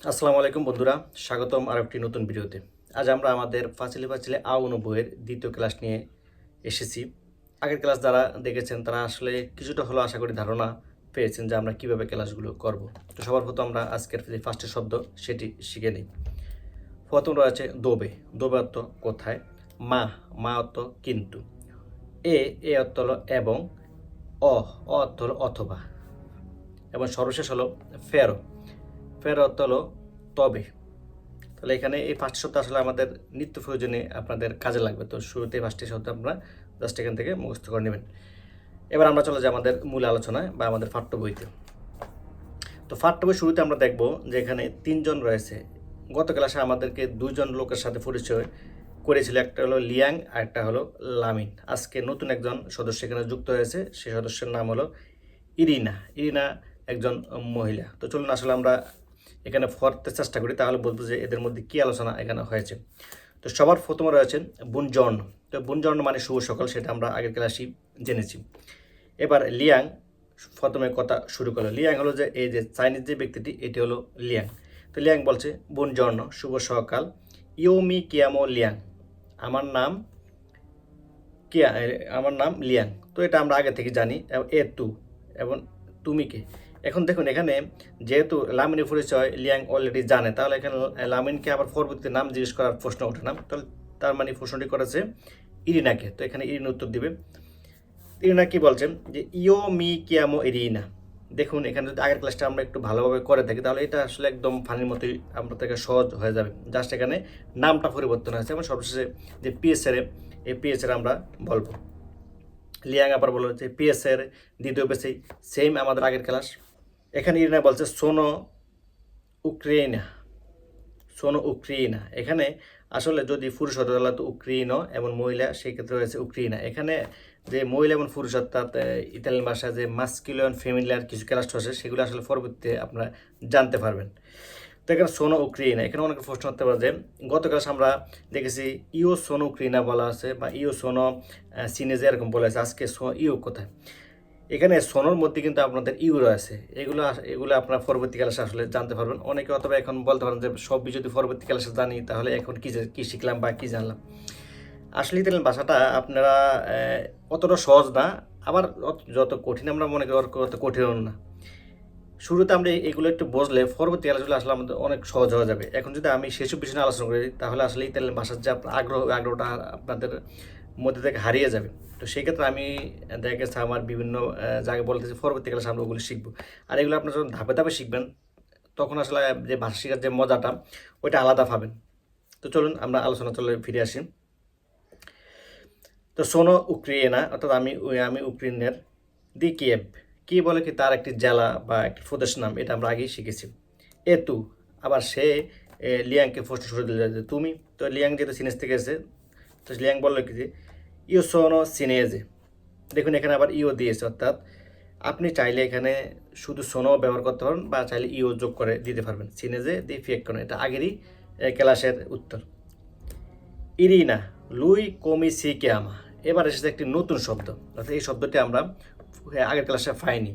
আসসালামু আলাইকুম বন্ধুরা, স্বাগতম আরেকটি নতুন ভিডিওতে। আজ আমরা আমাদের ফাজিলে ফাজিলে আ-অনু বইয়ের দ্বিতীয় ক্লাস নিয়ে এসেছি। আগের ক্লাস যারা দেখেছেন তারা আসলে কিছুটা হলেও আশা করি ধারণা পেয়েছেন যে আমরা কিভাবে ক্লাসগুলো করব। তো সবার প্রথম আমরা আজকের যে ফার্স্টের শব্দ সেটি শিখে নিই। প্রথম রয়েছে দোবে। দোবে অর্থ কোথায়। মা, মা অর্থ কিন্তু। এ অর্থ হলো এবং। অ অর্থ হলো অথবা। এবং সর্বশেষ হলো ফেরো। ফেরো অর্থ হলো তবে। তাহলে এখানে এই পাঁচটি শব্দ আসলে আমাদের নিত্য প্রয়োজনে আপনাদের কাজে লাগবে। তো শুরুতে পাঁচটি শব্দ আপনারা জাস্ট এখান থেকে মুখস্থ করে নেবেন। এবার আমরা চলে যাই আমাদের মূল আলোচনায় বা আমাদের পাঠ্য বইতে। তো পাঠ্য বই শুরুতে আমরা দেখব যে এখানে তিনজন রয়েছে। গত ক্লাসে আমাদেরকে দুইজন লোকের সাথে পরিচয় করেছিল, একটা হলো লিয়াং আর একটা হলো লামিন। আজকে নতুন একজন সদস্য এখানে যুক্ত হয়েছে, সেই সদস্যের নাম হলো ইরিনা। ইরিনা একজন মহিলা। তো চলুন আসলে আমরা এখানে পড়তে চেষ্টা করি, তাহলে বলবো যে এদের মধ্যে কী আলোচনা এখানে হয়েছে। তো সবার প্রথমে রয়েছেন বুনজর্ন। তো বুনজর্ন মানে শুভ সকাল, সেটা আমরা আগের ক্লাসেই জেনেছি। এবার লিয়াং প্রথমে কথা শুরু করলো। লিয়াং হলো যে এই যে চাইনিজ যে ব্যক্তিটি, এটি হলো লিয়াং। তো লিয়াং বলছে বুনজর্ন শুভ সকাল, ইউমি কিয়ামো লিয়াং, আমার নাম কিয়া, আমার নাম লিয়াং। তো এটা আমরা আগে থেকে জানি। এ তু এবং তুমি কে। এখন দেখুন এখানে যেহেতু লামিনের পরিচয় লিয়াং অলরেডি জানে, তাহলে এখানে লামিনকে আবার পরবর্তীতে নাম জিজ্ঞেস করার প্রশ্ন ওঠে না। তাহলে তার মানে প্রশ্নটি করেছে ইরিনাকে। তো এখানে ইরিনা উত্তর দিবে। ইরিনা কি বলছেন যে ইয়ো মি কিয়ামো ইরিনা। দেখুন এখানে যদি আগের ক্লাসটা আমরা একটু ভালোভাবে করে থাকি তাহলে এটা আসলে একদম ফানির মতোই আপনার থেকে সহজ হয়ে যাবে। জাস্ট এখানে নামটা পরিবর্তন হয়েছে এবং সবশেষে যে পিএসএর, এই পিএসএর আমরা বলবো। লিয়াং আবার বলল যে পিএসএর দ্বিতীয় বেসেই সেম আমাদের আগের ক্লাস। এখানে ইরিনা বলছে সোনো উক্রেইনা। সোনো উক্রেইনা, এখানে আসলে যদি পুরুষ হতো তাহলে তো উক্রেইনো এবং মহিলা সেই ক্ষেত্রে রয়েছে উক্রেইনা। এখানে যে মহিলা এবং পুরুষ অর্থাৎ ইতালিয়ান ভাষায় যে মাস্কিউলার ফেমিলিয়ার কিছু ক্লাস আছে সেগুলো আসলে পরবর্তীতে আপনারা জানতে পারবেন। তো এখানে সোনো উক্রেইনা, এখানে অনেক প্রশ্ন হতে পারে যে গত ক্লাস আমরা দেখেছি ইও সোনো উক্রেইনা বলা আছে বা ইও সোনো সিনেজে এরকম বলা আছে। আজকে ইউ কোথায়। এখানে সোনোর মধ্যে কিন্তু আপনাদের ইউ রয়েছে। এগুলো আপনারা পরবর্তী ক্লাসে আসলে জানতে পারবেন। অনেকে অথবা এখন বলতে পারেন যে সবই যদি পরবর্তী ক্লাসে জানি তাহলে এখন কী শিখলাম বা কী জানলাম। আসলে ইতালিয়ান ভাষাটা আপনারা অতটা সহজ না, আবার যত কঠিন আমরা মনে করি অত কঠিনও না। শুরুতে আমরা এগুলো একটু বুঝলে পরবর্তী ক্লাসগুলো আসলে আমাদের অনেক সহজ হয়ে যাবে। এখন যদি আমি সেসব বিষয় নিয়ে আলোচনা করি তাহলে আসলে ইতালিয়ান ভাষার যে আগ্রহটা আপনাদের মধ্যে থেকে হারিয়ে যাবে। তো সেই ক্ষেত্রে আমি দেখা গেছে আমার বিভিন্ন জায়গায় বলতেছি পরবর্তী ক্লাসে আমরা ওগুলো শিখবো। আর এগুলো আপনারা যখন ধাপে ধাপে শিখবেন তখন আসলে যে ভাষা শেখার যে মজাটা ওইটা আলাদা পাবেন। তো চলুন আমরা আলোচনা চলে ফিরে আসি। তো সোনো উক্রেইনা অর্থাৎ আমি ইউক্রেনের দি কিয়েভ। কি বলে কি তার একটি জেলা বা একটি প্রদেশ নাম, এটা আমরা আগেই শিখেছি। তু আবার সে লিয়াংকে প্রশ্ন শুরু দিল যে তুমি। তো লিয়াং যেহেতু সিনেজ থেকে এসে, তো লিয়াং বললো কি যে ইউ সোনো সিনেজে। দেখুন এখানে আবার ইও দিয়েছে, অর্থাৎ আপনি চাইলে এখানে শুধু সোনো ব্যবহার করতে পারেন বা চাইলে ইও যোগ করে দিতে পারবেন। সিনেজে দিয়ে ফিয়েক করেন, এটা আগেরই ক্লাসের উত্তর। ইরিনা লুই কমিসি কেয়ামা। এবার এসেছে একটি নতুন শব্দ, অর্থাৎ এই শব্দটি আমরা আগের ক্লাসে পাইনি।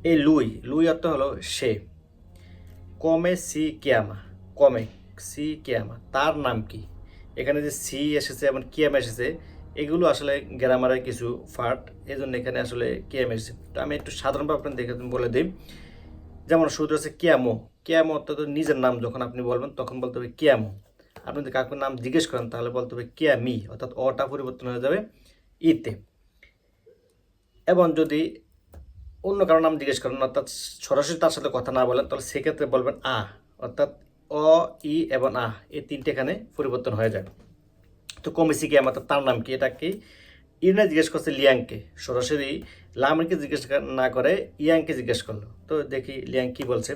এই লুই, লুই অর্থ হলো সে। কমে সি কেয়ামা, কমে সি কেয়ামা, তার নাম কি। এখানে যে সি এসেছে এবং কিয়ামা এসেছে এগুলো আসলে গ্রামারের কিছু ফার্ট, এই জন্য এখানে আসলে কিয়াম এসেছে। তো আমি একটু সাধারণভাবে আপনার দেখে বলে দিই। যেমন শুরু হচ্ছে কিয়ামো। কিয়ামো অর্থাৎ নিজের নাম যখন আপনি বলবেন তখন বলতে হবে কিয়ামো। আপনি যদি কাকুর নাম জিজ্ঞেস করেন তাহলে বলতে হবে কিয়ামি, অর্থাৎ অটা পরিবর্তন হয়ে যাবে ইতে। এবং যদি অন্য কারো নাম জিজ্ঞেস করেন অর্থাৎ সরাসরি তার সাথে কথা না বলেন তাহলে সেক্ষেত্রে বলবেন আ, অর্থাৎ অ, ই এবং আ, এই তিনটে এখানে পরিবর্তন হয়ে যায়। তো কমিসি কি অর্থাৎ তার নাম কি, এটা কি ইরনা জিজ্ঞেস করছে লিয়াংকে, সরাসরি লামিনকে জিজ্ঞেস না করে ইয়াংকে জিজ্ঞেস করলো। তো দেখি লিয়াং কি বলছে।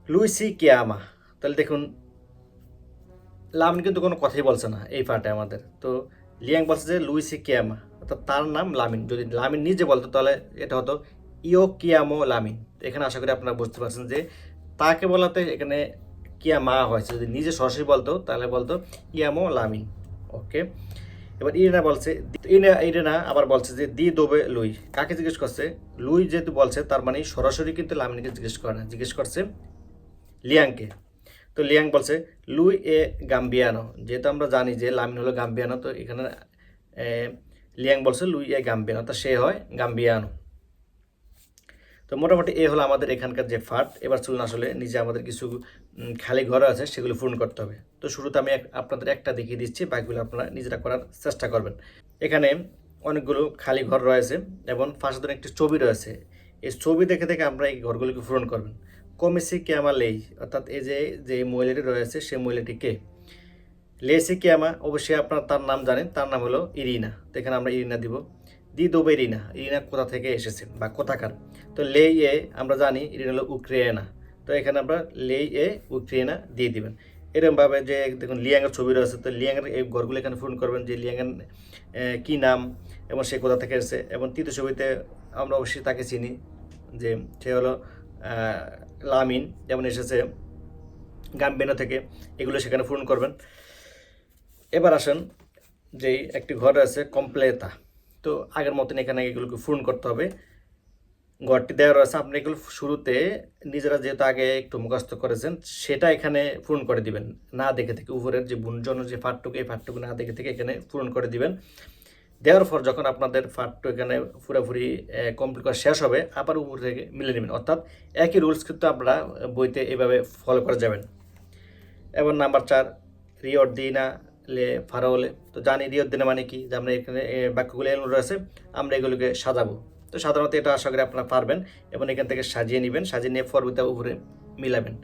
লুইসি কিয়ামা। তাহলে দেখুন লামিন কিন্তু কোনো কথাই বলছে না এই পার্টে আমাদের। তো লিয়াং বলছে যে লুইসি কিয়ামা, অর্থাৎ তার নাম লামিন। যদি লামিন নিজে বলতো তাহলে এটা হতো ইও কিয়ামো লামিন। এখানে আশা করি আপনারা বুঝতে পারছেন যে তাকে বলাতে এখানে কিয়ামা হয়েছে। যদি নিজে সরাসরি বলতো তাহলে বলতো ইয়ামো লামিন। ওকে, এবার ইরেনা বলছে, ইরেনা আবার বলছে যে দি দোবে লুই। কাকে জিজ্ঞেস করছে? লুই যেহেতু বলছে তার মানে সরাসরি কিন্তু লামিনকে জিজ্ঞেস করে না, জিজ্ঞেস করছে লিয়াংকে। তো লিয়াং বলছে লুই এ গাম্বিয়ানো। যেহেতু আমরা জানি যে লামিন হলো গাম্বিয়ানো, তো এখানে লিয়াং বলছে লুই এ গাম্বিয়ানো, তো সে হয় গাম্বিয়ানো। তো মোটামুটি এ হলো আমাদের এখানকার যে ফাট। এবার চলুন আসলে নিজে আমাদের কিছু খালি ঘর আছে সেগুলো পূরণ করতে হবে। তো শুরুতে আমি আপনাদের একটা দেখিয়ে দিচ্ছি, বাকিগুলো আপনারা নিজেরা করার চেষ্টা করবেন। এখানে অনেকগুলো খালি ঘর রয়েছে এবং পাশে ধরে একটি ছবি রয়েছে। এই ছবি দেখে দেখে আমরা এই ঘরগুলোকে পূরণ করবেন। কমেসি কেমা লেই, অর্থাৎ এই যে মহিলাটি রয়েছে সেই মহিলাটি কে? লেসি কেমা, অবশ্যই আপনার তার নাম জানেন, তার নাম হলো ইরিনা। তো এখানে আমরা ইরিনা দিব। দি দোবে ইরিনা, ইরিনা কোথা থেকে এসেছে বা কোথাকার? তো লেই এ আমরা জানি ইরিনা হলো উক্রেনা, তো এখানে আমরা লেই এ উক্রেনা দিয়ে দিবেন। এরকমভাবে যে দেখুন লিয়াংয়ের ছবি রয়েছে, তো লিয়াংয়ের এই ঘরগুলো এখানে পূরণ করবেন যে লিয়াংয়ের কী নাম এবং সে কোথা থেকে এসেছে। এবং তৃতীয় ছবিতে আমরা অবশ্যই তাকে চিনি যে সে হলো লামিন, যেমন এসেছে গাম্বিয়ানো থেকে, এগুলো সেখানে পূরণ করবেন। এবার আসেন যেই একটি ঘর আছে কমপ্লেতা, তো আগের মতন এখানে এগুলোকে পূরণ করতে হবে। ঘরটি দেওয়া রয়েছে, আপনি এগুলো শুরুতে নিজেরা যেহেতু আগে একটু মুখস্থ করেছেন সেটা এখানে পূরণ করে দিবেন, না দেখে থেকে উপরের যে বুনজন যে ফাটটুকু, এই ফাটটুকু না দেখে থেকে এখানে পূরণ করে দিবেন। দেওয়ার পর যখন আপনাদের ফাটটু এখানে পুরোপুরি কমপ্লিট করা শেষ হবে, আবার উপর থেকে মিলে নেবেন। অর্থাৎ একই রুলস কিন্তু আপনারা বইতে এভাবে ফলো করে যাবেন। এবং নাম্বার 4 রিওর্দিনা লে ফারোলে। তো জানি রিওর্দিনা মানে কি, যে আমরা এখানে বাক্যগুলো এগুলো রয়েছে, আমরা এগুলোকে সাজাবো। তো সাধারণত এটা আশা করি আপনারা পারবেন এবং এখান থেকে সাজিয়ে নেবেন, সাজিয়ে নিয়ে ফরবিতা উপরে মিলাবেন।